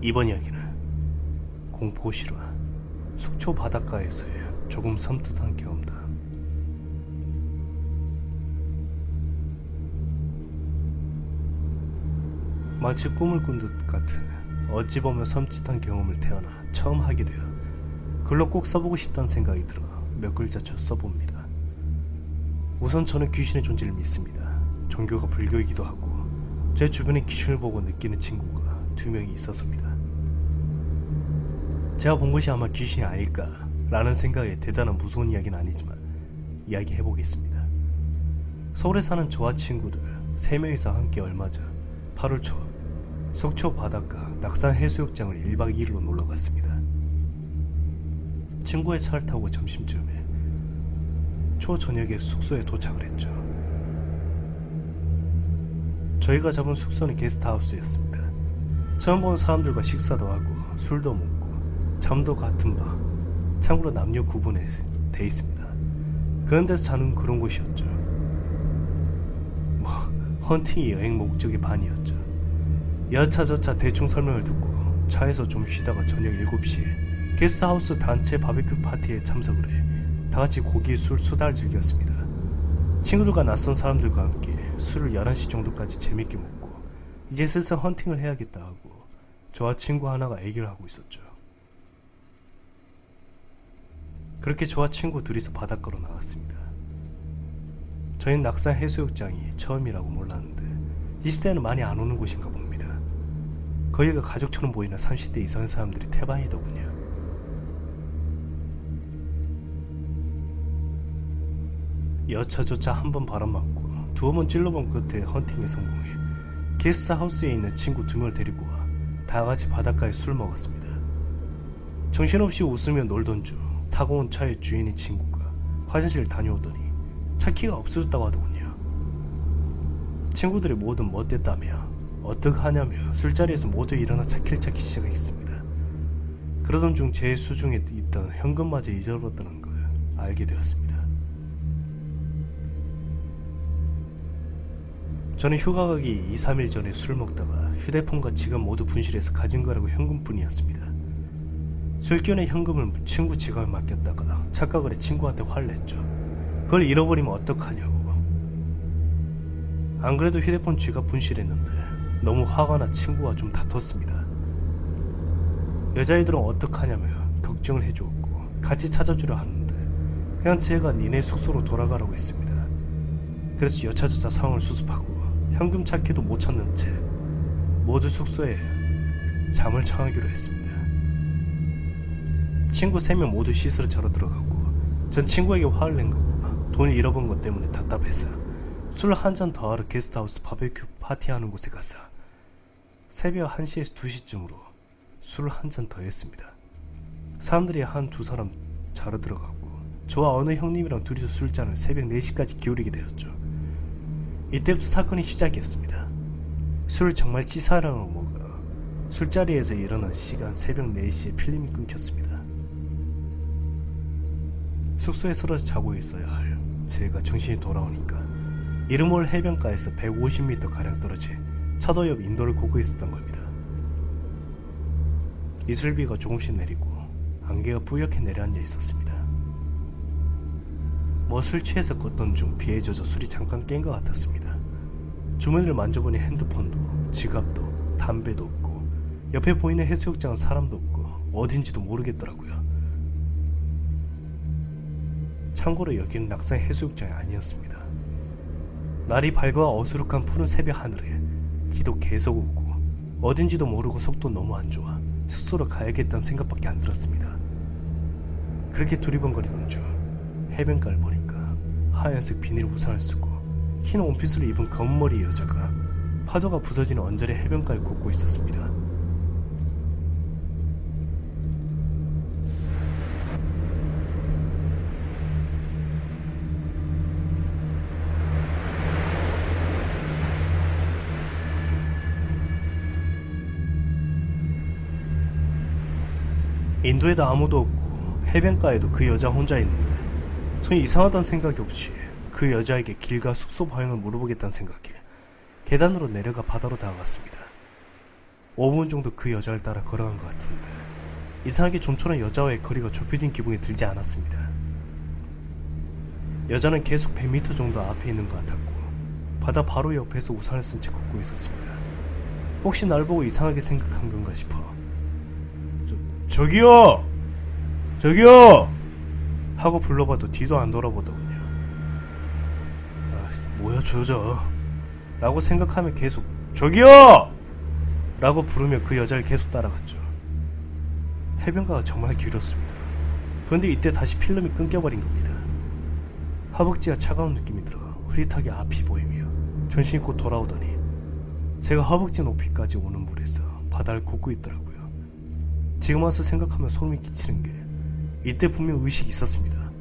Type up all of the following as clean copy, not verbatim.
이번 이야기는 공포 실화, 속초 바닷가에서의 조금 섬뜩한 경험다. 마치 꿈을 꾼 듯 같은 어찌 보면 섬찟한 경험을 태어나 처음 하게 되어 글로 꼭 써보고 싶다는 생각이 들어 몇 글자 쳐 써봅니다. 우선 저는 귀신의 존재를 믿습니다. 종교가 불교이기도 하고 제 주변에 귀신을 보고 느끼는 친구가 2명이 있었습니다. 제가 본 것이 아마 귀신이 아닐까 라는 생각에 대단한 무서운 이야기는 아니지만 이야기해보겠습니다. 서울에 사는 저와 친구들 3명이서 함께 얼마 전 8월 초 속초 바닷가 낙산 해수욕장을 1박 2일로 놀러갔습니다. 친구의 차를 타고 점심쯤에 초저녁에 숙소에 도착을 했죠. 저희가 잡은 숙소는 게스트하우스였습니다. 처음 본 사람들과 식사도 하고 술도 먹고 잠도 같은 방, 참고로 남녀 구분에 돼 있습니다. 그런 데서 자는 그런 곳이었죠. 헌팅이 여행 목적의 반이었죠. 여차저차 대충 설명을 듣고 차에서 좀 쉬다가 저녁 7시에 게스트하우스 단체 바베큐 파티에 참석을 해 다같이 고기, 술, 수다를 즐겼습니다. 친구들과 낯선 사람들과 함께 술을 11시 정도까지 재밌게 먹고 이제 슬슬 헌팅을 해야겠다 하고 저와 친구 하나가 얘기를 하고 있었죠. 그렇게 저와 친구 둘이서 바닷가로 나갔습니다. 저희는 낙산 해수욕장이 처음이라고 몰랐는데 20대는 많이 안 오는 곳인가 봅니다. 거기가 가족처럼 보이는 30대 이상의 사람들이 태반이더군요. 여차저차 한 번 바람맞고 2번 찔러본 끝에 헌팅에 성공해 게스트하우스에 있는 친구 2명을 데리고 와 다같이 바닷가에 술 먹었습니다. 정신없이 웃으며 놀던 중 타고 온 차의 주인인 친구가 화장실을 다녀오더니 차키가 없어졌다고 하더군요. 친구들이 모두 못됐다며 어떡하냐며 술자리에서 모두 일어나 차키를 찾기 시작했습니다. 그러던 중 제 수중에 있던 현금마저 잊어버렸다는 걸 알게 되었습니다. 저는 휴가 가기 2-3일 전에 술을 먹다가 휴대폰과 지갑 모두 분실해서 가진 거라고 현금뿐이었습니다. 술기운에 현금을 친구 지갑에 맡겼다가 착각을 해 친구한테 화를 냈죠. 그걸 잃어버리면 어떡하냐고. 안 그래도 휴대폰 지갑 분실했는데 너무 화가 나 친구와 좀 다퉜습니다. 여자애들은 어떡하냐며 걱정을 해주었고 같이 찾아주려 하는데 그냥 제가 니네 숙소로 돌아가라고 했습니다. 그래서 여차저차 상황을 수습하고 현금 찾기도 못 찾는 채 모두 숙소에 잠을 청하기로 했습니다. 친구 3명 모두 씻으러 자러 들어가고 전 친구에게 화를 낸 것과 돈을 잃어본 것 때문에 답답해서 술 한 잔 더 하러 게스트하우스 바베큐 파티하는 곳에 가서 새벽 1시에서 2시쯤으로 술을 한 잔 더 했습니다. 사람들이 한 2사람 자러 들어가고 저와 어느 형님이랑 둘이서 술잔을 새벽 4시까지 기울이게 되었죠. 이때부터 사건이 시작이었습니다. 술을 정말 치사하라고 먹어 술자리에서 일어난 시간 새벽 4시에 필름이 끊겼습니다. 숙소에 쓰러져 자고 있어야 할 제가 정신이 돌아오니까 이름몰 해변가에서 150m가량 떨어진 차도 옆 인도를 걷고 있었던 겁니다. 이슬비가 조금씩 내리고 안개가 뿌옇게 내려앉아 있었습니다. 술 취해서 걷던 중 비에 젖어 술이 잠깐 깬 것 같았습니다. 주머니를 만져보니 핸드폰도 지갑도 담배도 없고 옆에 보이는 해수욕장은 사람도 없고 어딘지도 모르겠더라고요. 참고로 여기는 낙산 해수욕장이 아니었습니다. 날이 밝아 어수룩한 푸른 새벽 하늘에 비도 계속 오고 어딘지도 모르고 속도 너무 안 좋아 숙소로 가야겠다는 생각밖에 안 들었습니다. 그렇게 두리번거리던 중 해변가를 보니까 하얀색 비닐 우산을 쓰고 흰 원피스를 입은 검은머리 여자가 파도가 부서지는 언저리 해변가를 걷고 있었습니다. 인도에도 아무도 없고 해변가에도 그 여자 혼자 있는데 전 이상하다는 생각이 없이 그 여자에게 길과 숙소 방향을 물어보겠다는 생각에 계단으로 내려가 바다로 다가갔습니다. 5분 정도 그 여자를 따라 걸어간 것 같은데 이상하게 좀처럼 여자와의 거리가 좁혀진 기분이 들지 않았습니다. 여자는 계속 100m 정도 앞에 있는 것 같았고 바다 바로 옆에서 우산을 쓴 채 걷고 있었습니다. 혹시 날 보고 이상하게 생각한 건가 싶어 저기요! 저기요! 하고 불러봐도 뒤도 안 돌아보더군요. 아, 뭐야 저 여자 라고 생각하며 계속 저기요! 라고 부르며 그 여자를 계속 따라갔죠. 해변가가 정말 길었습니다. 그런데 이때 다시 필름이 끊겨버린 겁니다. 허벅지가 차가운 느낌이 들어 흐릿하게 앞이 보이며 전신이 곧 돌아오더니 제가 허벅지 높이까지 오는 물에서 바다를 걷고 있더라고요. 지금 와서 생각하면 소름이 끼치는 게 이때 분명 의식이 있었습니다.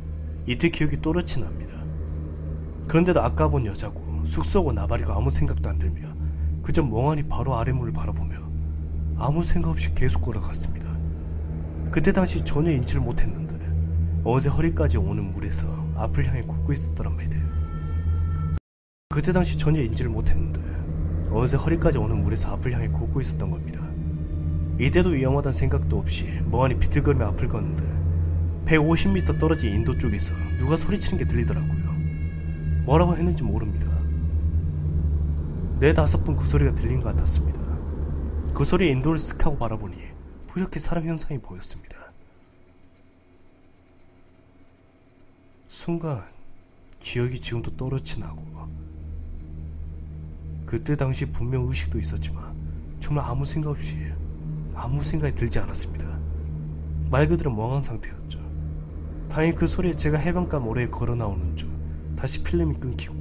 이때 기억이 또렷이 납니다. 그런데도 아까 본 여자고 숙소고 나발이고 아무 생각도 안 들며 그저 멍하니 바로 아랫물을 바라보며 아무 생각 없이 계속 걸어갔습니다. 그때 당시 전혀 인지를 못했는데 어느새 허리까지 오는 물에서 앞을 향해 걷고 있었더란 말이에요. 그때 당시 전혀 인지를 못했는데 어느새 허리까지 오는 물에서 앞을 향해 걷고 있었던 겁니다. 이때도 위험하다는 생각도 없이 멍하니 비틀거리며 앞을 걷는데 150m 떨어진 인도 쪽에서 누가 소리치는 게 들리더라고요. 뭐라고 했는지 모릅니다. 4-5번 그 소리가 들린 것 같았습니다. 그 소리에 인도를 쓱 하고 바라보니 부옇게 사람 형상이 보였습니다. 순간 기억이 지금도 또렷이 나고 그때 당시 분명 의식도 있었지만 정말 아무 생각 없이 아무 생각이 들지 않았습니다. 말 그대로 멍한 상태였죠. 다행히 그 소리에 제가 해변가 모래에 걸어 나오는 중 다시 필름이 끊기고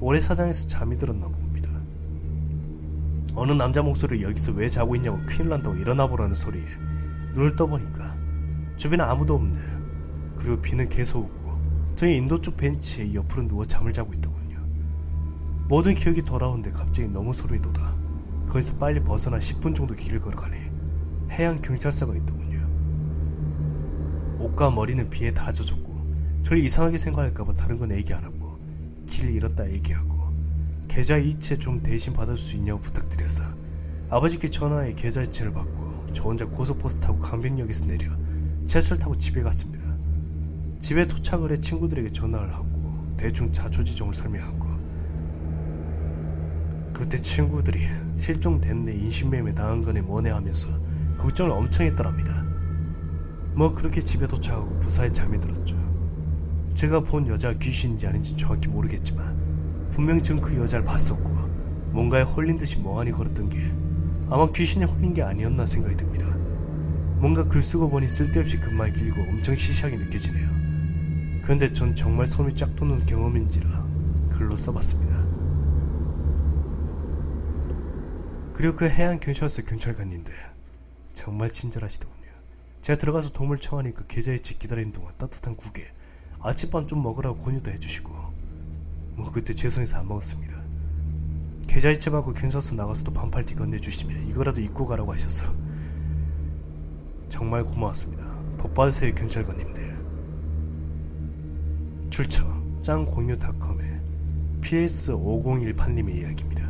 모래사장에서 잠이 들었나 봅니다. 어느 남자 목소리를 여기서 왜 자고 있냐고 큰일 난다고 일어나 보라는 소리에 눈을 떠보니까 주변에 아무도 없네. 그리고 비는 계속 오고 저희 인도 쪽 벤치에 옆으로 누워 잠을 자고 있더군요. 모든 기억이 돌아오는데 갑자기 너무 소름이 돋아 거기서 빨리 벗어나 10분 정도 길을 걸어가니 해양 경찰서가 있더군요. 옷과 머리는 비에 다 젖었고 저를 이상하게 생각할까봐 다른 건 얘기 안 하고 길 잃었다 얘기하고 계좌 이체 좀 대신 받아줄 수 있냐고 부탁드려서 아버지께 전화해 계좌 이체를 받고 저 혼자 고속버스 타고 강변역에서 내려 지하철 타고 집에 갔습니다. 집에 도착을 해 친구들에게 전화를 하고 대충 자초지종을 설명하고 그때 친구들이 실종됐네 인신매매 당한 거네 뭐네 하면서 걱정을 엄청 했더랍니다. 뭐 그렇게 집에 도착하고 무사히 잠이 들었죠. 제가 본 여자가 귀신인지 아닌지 정확히 모르겠지만 분명 전 그 여자를 봤었고 뭔가에 홀린 듯이 멍하니 걸었던 게 아마 귀신에 홀린 게 아니었나 생각이 듭니다. 뭔가 글 쓰고 보니 쓸데없이 글만 길고 엄청 시시하게 느껴지네요. 그런데 전 정말 소름이 쫙 돋는 경험인지라 글로 써봤습니다. 그리고 그 해양 경찰서 경찰관님들 정말 친절하시더군요. 제가 들어가서 도움을 청하니 그 계좌이체 기다리는 동안 따뜻한 국에 아침밥 좀 먹으라고 권유도 해주시고 뭐 그때 죄송해서 안 먹었습니다. 계좌이체 받고 경찰서 나가서도 반팔티 건네주시면 이거라도 입고 가라고 하셔서 정말 고마웠습니다. 복받으세요 경찰관님들. 출처 짱공유닷컴의 PS5018님의 이야기입니다.